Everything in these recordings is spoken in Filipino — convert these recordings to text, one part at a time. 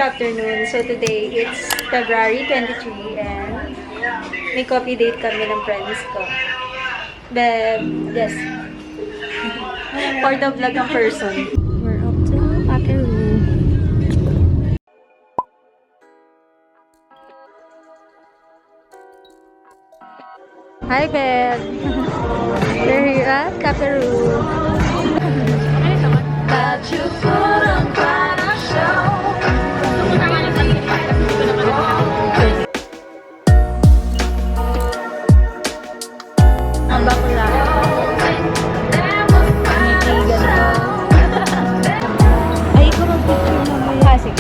afternoon. So today, it's February 23 and may coffee date kami ng friends ko. Yes. For the vlog ng person. We're up to Pakeru. Hi, Beb. We're here at Pakeru. Got you put on quite a show. Ang bakla. Ay, ikaw mag-picture mo mo yung hasik.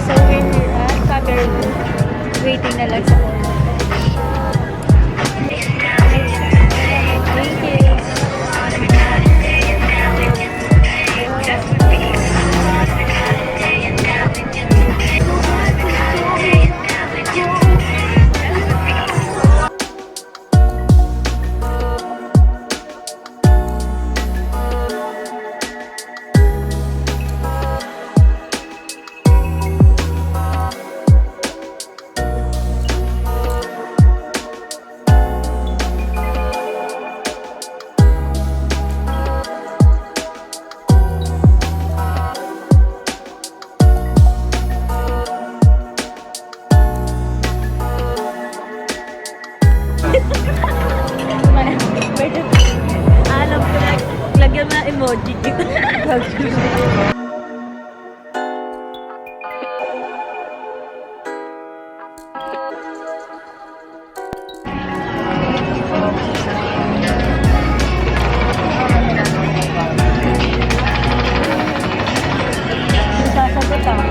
So, we're here at Pakeru. Waiting na lang sa order. Thank you. Alam ko na, lagyan na emoji. Sasagot ako.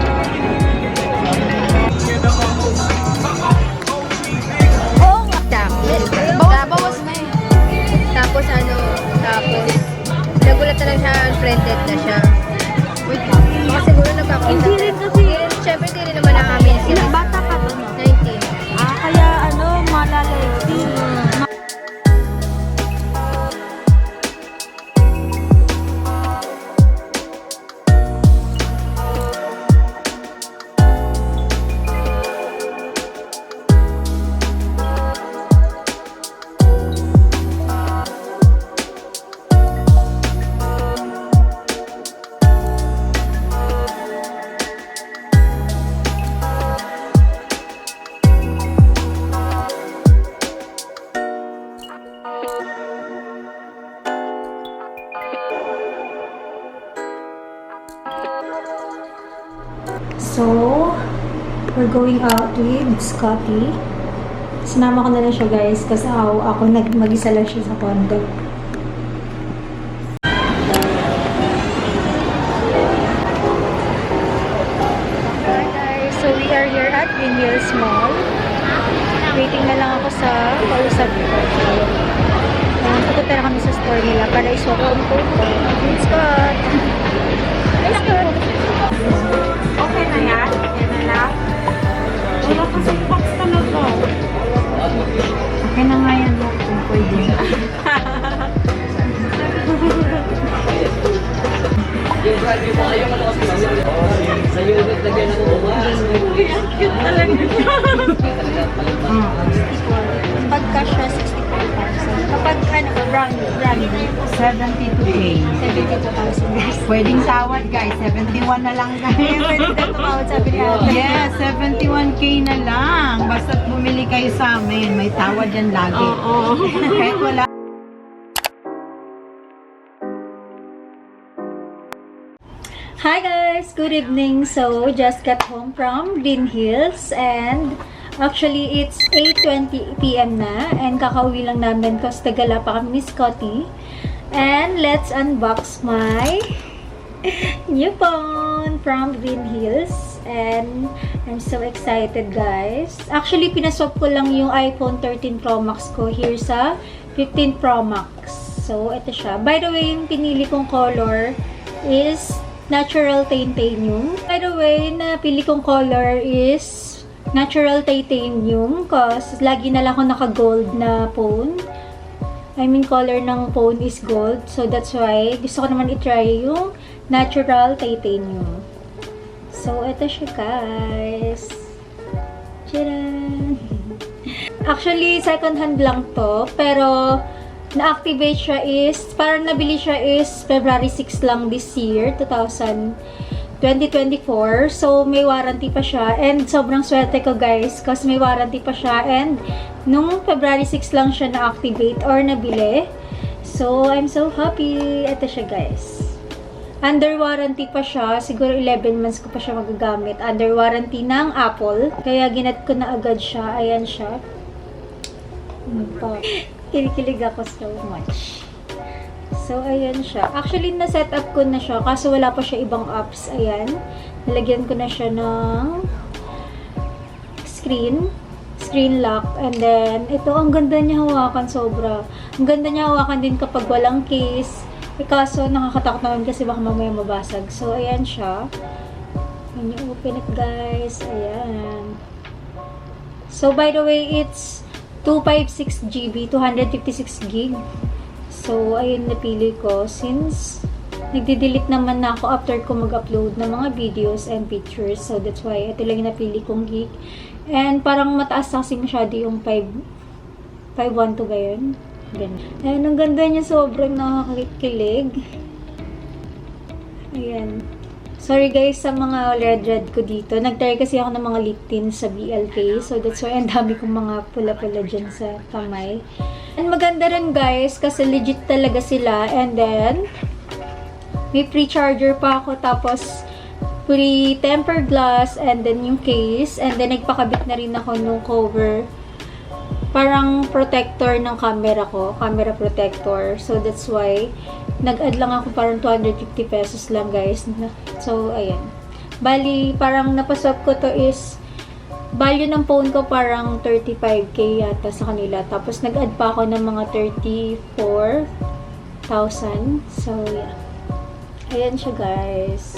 Nagulat na lang siya, unfriended na siya. Wait lang. Baka siguro nagkakita. Hindi rin kasi. Siyempre, hindi rin naman namin sila. Bata ka to, no? 19. Kaya malalay. So, we're going out with Scotty. Sinama ko na lang siya, guys, kasi ako mag-isa lang siya sa condo. Hi guys, so we are here at Green Hills Mall. Waiting na lang ako sa kausap ko. Pupunta na kami sa store nila para iswap ang phone ko. Hey Scott! Hey Scott! Okay na yan? Okay na lang? Wala kasi box talaga. Okay na nga yan kung pwede. Cute talaga. Pagka siya, 65,000. Kapag brand 72K. 72,000 guys. Pwedeng tawad guys. 71 na lang guys. Pwede ka tumawad, sabi ni ate. Yes, 71K na lang. Basta't bumili kayo sa amin. May tawad yan lagi. Oo. Kahit wala. Hi guys! Good evening. So, just got home from Green Hills and actually it's 8:20 PM na and kakauwi lang namin kasi tagala pa kami ni Scotty. And let's unbox my new phone from Green Hills and I'm so excited guys. Actually, pinaswap ko lang yung iPhone 13 Pro Max ko here sa 15 Pro Max. So, ito siya. By the way, yung pinili kong color is natural titanium. By the way, napili kong color is natural titanium kasi lagi na lang ako naka-gold na phone. I mean, color ng phone is gold. So, that's why gusto ko naman i-try yung natural titanium. So, ito siya, guys. Tcharan! Actually, second hand lang to. Pero, na-activate siya is, parang nabili siya is February 6 lang this year, 2024. So, may warranty pa siya. And, sobrang swerte ko, guys. Kasi may warranty pa siya. And, nung February 6 lang siya na-activate or nabili. So, I'm so happy. Ito siya, guys. Under warranty pa siya. Siguro 11 months ko pa siya magagamit. Under warranty ng Apple. Kaya, ginat ko na agad siya. Ayan siya. Kinikilig ako so much. So, ayan siya. Actually, na-set up ko na siya. Kaso, wala pa siya ibang apps. Ayan. Nalagyan ko na siya ng screen lock. And then, ito, ang ganda niya hawakan sobra. Ang ganda niya hawakan din kapag walang case. Kaso, nakakatakot naman kasi baka mamaya mabasag. So, ayan siya. When you open it, guys, ayan. So, by the way, it's 256 GB, 256 gig. So, ayun napili ko. Since, nagde-delete naman na ako after ko mag-upload ng mga videos and pictures. So, that's why, ito lang yung napili kong gig. And parang mataas kasi masyado yung 512 ba yun? Ganun. Ayan, ang ganda niya. Sobrang nakakakilig. Ayan. Sorry guys sa mga red ko dito. Nag-try kasi ako ng mga lip tint sa BLK. So, that's why ang dami kong mga pula-pula dyan sa kamay. And maganda rin guys kasi legit talaga sila. And then, may free charger pa ako. Tapos, free tempered glass, and then yung case, and then nagpakabit na rin ako nung cover. Parang protector ng camera ko, camera protector. So, that's why, nag-add lang ako parang 250 pesos lang, guys. So, ayan. Bali, parang napaswap ko to is, value ng phone ko parang 35k yata sa kanila. Tapos, nag-add pa ako ng mga 34,000. So, yeah. Ayan siya, guys.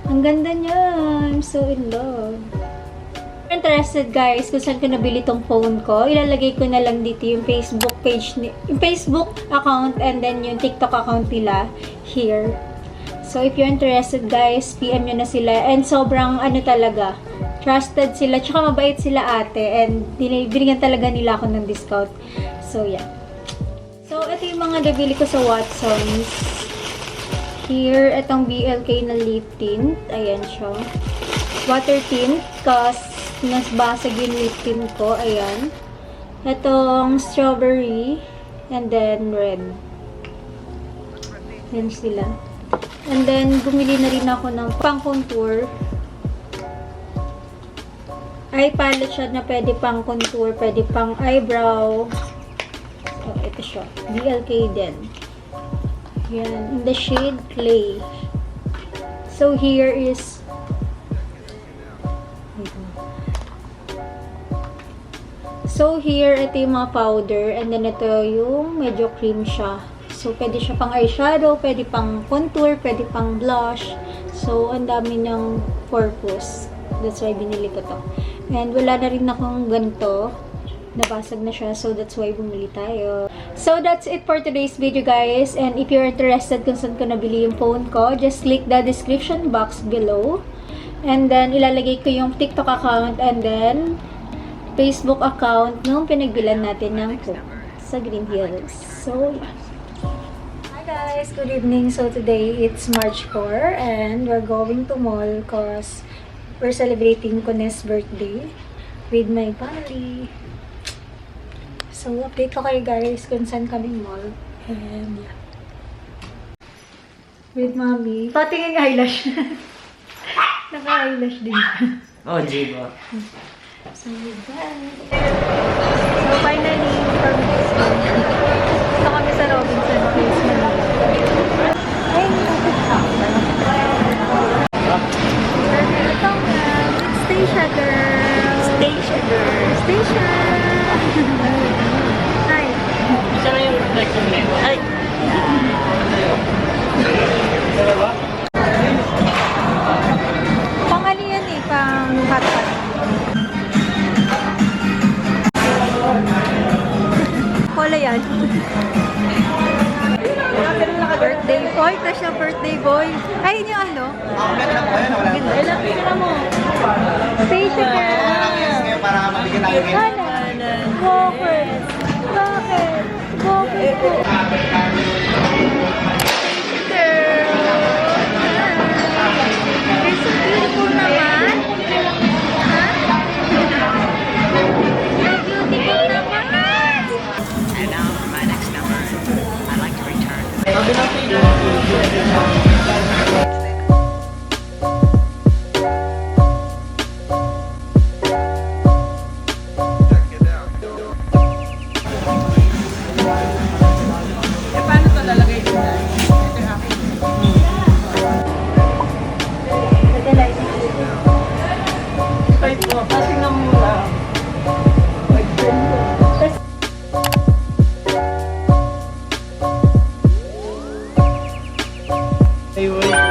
Ang ganda niya. I'm so in love. If interested guys kung saan ko nabili tong phone ko, ilalagay ko na lang dito yung Facebook page, yung Facebook account and then yung TikTok account nila here. So if you're interested guys, PM nyo na sila. And sobrang ano talaga, trusted sila. Tsaka mabait sila ate. And binigyan talaga nila ako ng discount. So yeah. So ito yung mga nabili ko sa Watsons. Here, itong BLK na lip tint. Ayan siya. Water tint. Kasi nasbasag yung lip tint ko. Ayan. Itong strawberry. And then red. Ayan sila. And then, bumili na rin ako ng pang contour. Eye palette siya na pwede pang contour. Pwede pang eyebrow. So, ito siya. BLK din. Yan, in the shade Clay. So, here is ito yung mga powder. And then, ito yung medyo cream siya. So, pwede siya pang eyeshadow, pwede pang contour, pwede pang blush. So, ang dami niyang purpose. That's why binili ko to. And, wala na rin akong ganito. Nabasag na siya. So, that's why bumili tayo. So, that's it for today's video, guys. And if you're interested kung saan ko nabili yung phone ko, just click the description box below. And then, ilalagay ko yung TikTok account and then Facebook account nung pinagbilan natin ng phone sa Green Hills. So, yeah. Hi, guys. Good evening. So, today, it's March 4 and we're going to mall because we're celebrating Kune's birthday with my family. So, update ko kayo guys kung saan kami mall. And, yeah. With mommy. Patingin eyelash. Naka-eyelash din. Oh, Jibo. So, with that. So, finally, from this one. Ito kami sa Robinson Place Manila. Ay, ito nga. It's Stacia, girl. Stacia, girl. Stacia. Hi. Isa na yung reflection nito. Ay! Pang ano yan eh, pang hot pot. Wala yan. Oh, ito siya, birthday boy. Ay, yun yung ano? Ganda. Picture mo. Spaceship ka. Para mabigyan namin ngayon. Ano? Bakit? Bakit? Bakit po? You're so beautiful naman. Ha? You're beautiful naman. And now for my next number, I'd like to return to Sabi ng pila. Hey, wait.